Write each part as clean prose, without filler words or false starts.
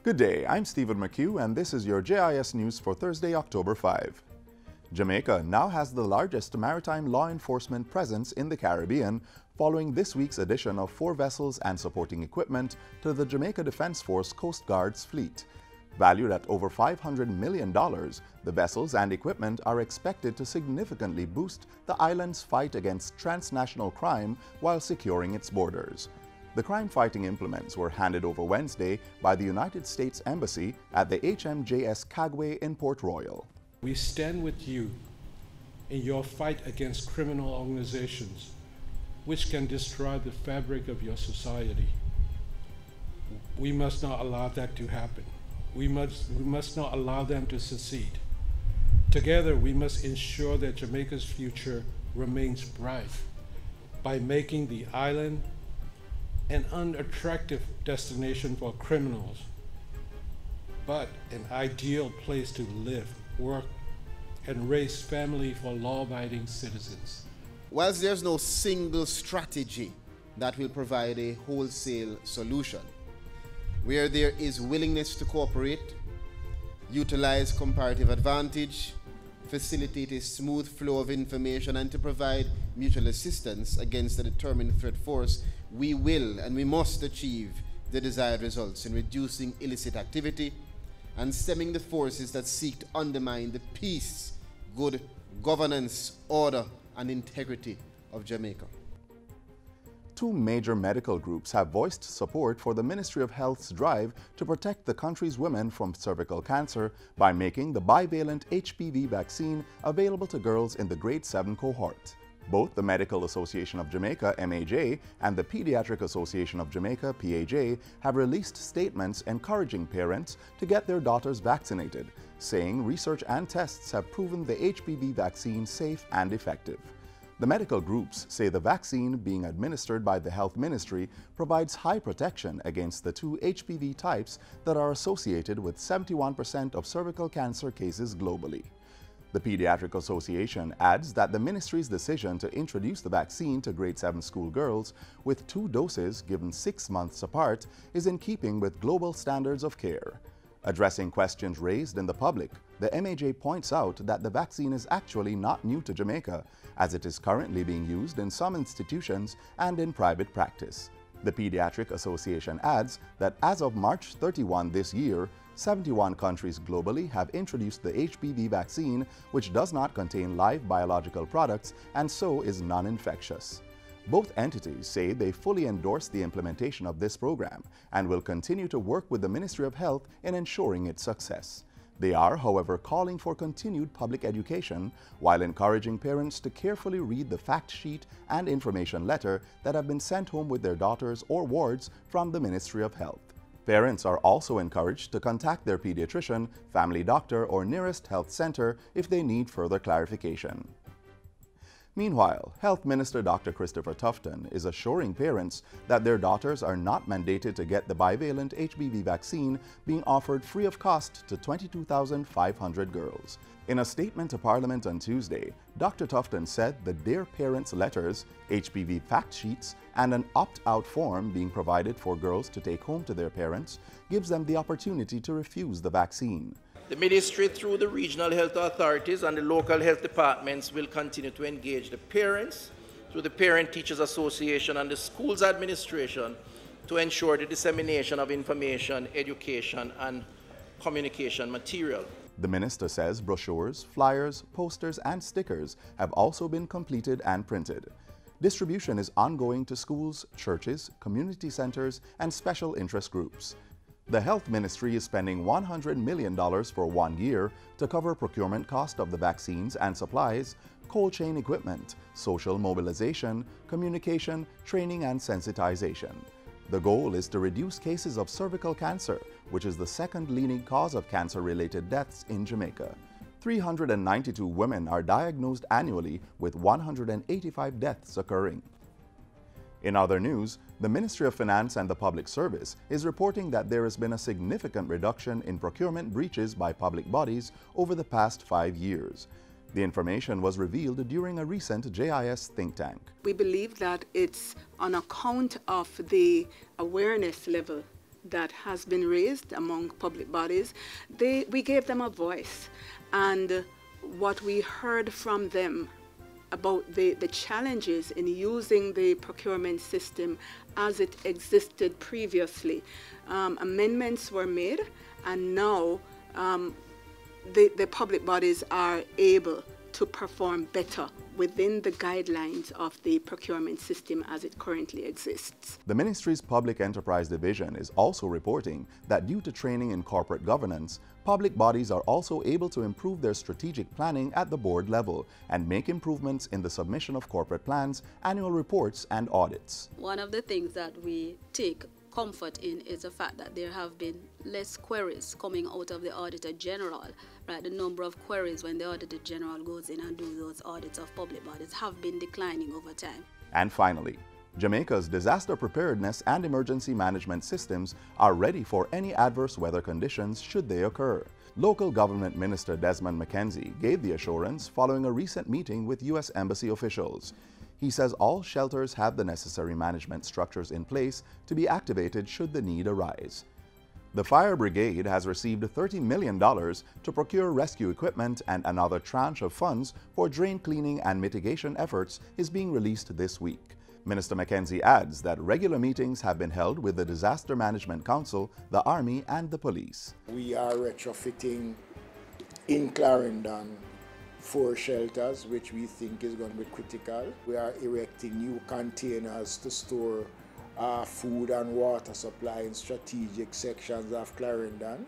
Good day, I'm Stephen McHugh and this is your JIS News for Thursday, October 5. Jamaica now has the largest maritime law enforcement presence in the Caribbean following this week's addition of 4 vessels and supporting equipment to the Jamaica Defense Force Coast Guard's fleet. Valued at over $500 million, the vessels and equipment are expected to significantly boost the island's fight against transnational crime while securing its borders. The crime-fighting implements were handed over Wednesday by the United States Embassy at the HMJS Kagwe in Port Royal. We stand with you in your fight against criminal organizations which can destroy the fabric of your society. We must not allow that to happen. We must not allow them to succeed. Together, we must ensure that Jamaica's future remains bright by making the island an unattractive destination for criminals, but an ideal place to live, work, and raise family for law-abiding citizens. Whilst there's no single strategy that will provide a wholesale solution, where there is willingness to cooperate, utilize comparative advantage, facilitate a smooth flow of information, and to provide mutual assistance against a determined threat force, we will and we must achieve the desired results in reducing illicit activity and stemming the forces that seek to undermine the peace, good governance, order, and integrity of Jamaica. 2 major medical groups have voiced support for the Ministry of Health's drive to protect the country's women from cervical cancer by making the bivalent HPV vaccine available to girls in the grade 7 cohort. Both the Medical Association of Jamaica, MAJ, and the Pediatric Association of Jamaica, PAJ, have released statements encouraging parents to get their daughters vaccinated, saying research and tests have proven the HPV vaccine safe and effective. The medical groups say the vaccine being administered by the Health Ministry provides high protection against the 2 HPV types that are associated with 71% of cervical cancer cases globally. The Pediatric Association adds that the ministry's decision to introduce the vaccine to grade 7 schoolgirls with 2 doses given 6 months apart is in keeping with global standards of care. Addressing questions raised in the public, the MAJ points out that the vaccine is actually not new to Jamaica, as it is currently being used in some institutions and in private practice. The Pediatric Association adds that as of March 31 this year, 71 countries globally have introduced the HPV vaccine, which does not contain live biological products and so is non-infectious. Both entities say they fully endorse the implementation of this program and will continue to work with the Ministry of Health in ensuring its success. They are, however, calling for continued public education while encouraging parents to carefully read the fact sheet and information letter that have been sent home with their daughters or wards from the Ministry of Health. Parents are also encouraged to contact their pediatrician, family doctor, or nearest health center if they need further clarification. Meanwhile, Health Minister Dr. Christopher Tufton is assuring parents that their daughters are not mandated to get the bivalent HPV vaccine being offered free of cost to 22,500 girls. In a statement to Parliament on Tuesday, Dr. Tufton said the Dear Parents letters, HPV fact sheets, and an opt-out form being provided for girls to take home to their parents gives them the opportunity to refuse the vaccine. The ministry, through the regional health authorities and the local health departments, will continue to engage the parents through the Parent Teachers Association and the school's administration to ensure the dissemination of information, education, and communication material. The minister says brochures, flyers, posters, and stickers have also been completed and printed. Distribution is ongoing to schools, churches, community centers, and special interest groups. The Health Ministry is spending $100 million for 1 year to cover procurement cost of the vaccines and supplies, cold chain equipment, social mobilization, communication, training, and sensitization. The goal is to reduce cases of cervical cancer, which is the second leading cause of cancer-related deaths in Jamaica. 392 women are diagnosed annually, with 185 deaths occurring. In other news, the Ministry of Finance and the Public Service is reporting that there has been a significant reduction in procurement breaches by public bodies over the past 5 years. The information was revealed during a recent JIS think tank. We believe that it's on account of the awareness level that has been raised among public bodies, we gave them a voice. And what we heard from them about the challenges in using the procurement system as it existed previously. Amendments were made, and now the public bodies are able to perform better within the guidelines of the procurement system as it currently exists. The ministry's Public Enterprise Division is also reporting that due to training in corporate governance, public bodies are also able to improve their strategic planning at the board level and make improvements in the submission of corporate plans, annual reports, and audits. One of the things that we take comfort in is the fact that there have been less queries coming out of the Auditor General. Right, the number of queries when the Auditor General goes in and does those audits of public bodies have been declining over time. And finally, Jamaica's disaster preparedness and emergency management systems are ready for any adverse weather conditions should they occur. Local Government Minister Desmond McKenzie gave the assurance following a recent meeting with U.S. Embassy officials. He says all shelters have the necessary management structures in place to be activated should the need arise. The Fire Brigade has received $30 million to procure rescue equipment, and another tranche of funds for drain cleaning and mitigation efforts is being released this week. Minister McKenzie adds that regular meetings have been held with the Disaster Management Council, the Army, and the police. We are retrofitting in Clarendon 4 shelters, which we think is going to be critical. We are erecting new containers to store food and water supply in strategic sections of Clarendon.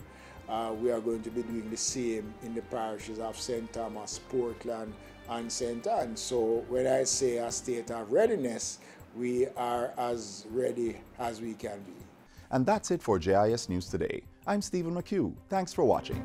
We are going to be doing the same in the parishes of St. Thomas, Portland, and St. Anne. So when I say a state of readiness, we are as ready as we can be. And that's it for JIS News Today. I'm Stephen McHugh. Thanks for watching.